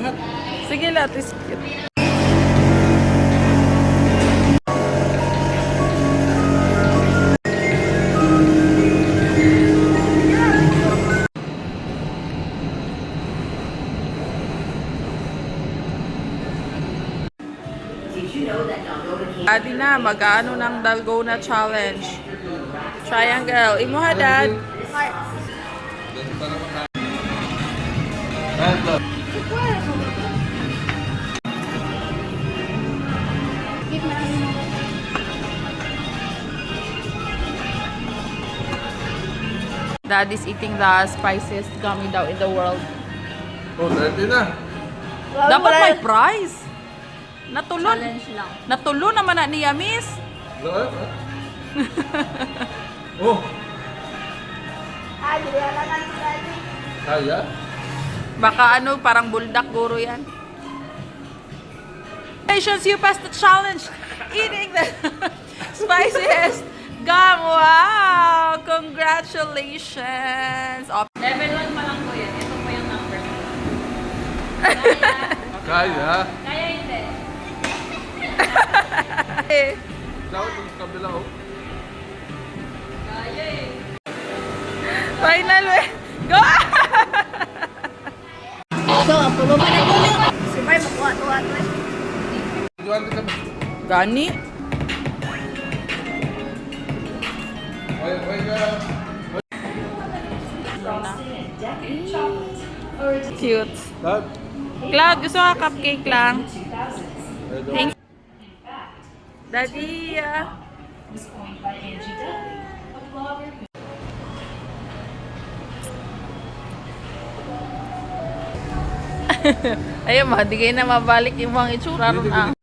lahat. Sige lang, at least cute. Adi na, mag-ano ng Dalgona Challenge. Triangle. Imuha, Dad. Dad is eating the spiciest gummy daw in the world. Oh, dati na. Dapat may prize. Natulo. Challenge lang. Natulo naman na niya, miss. Lahat, ha? Oh, kaya? Baka ano, parang buldak guro yan. Congratulations, you passed the challenge. Eating the spiciest gum. Wow! Congratulations. Level 1 pa lang po yan. Ito po yung number. Kaya? Kaya hindi. Dapat yung kabila, oh. Kaya eh. Final way. Go! So, pulo ba na pulo? Si May makuha-tuha to eh. Juan ka ba? Gani? Oy ka. Cute. Dad. Cloud, gusto ka cupcake lang? Ito. Thank Daddy. Ayun, di kayo na mabalik yung mga itsura ron ah.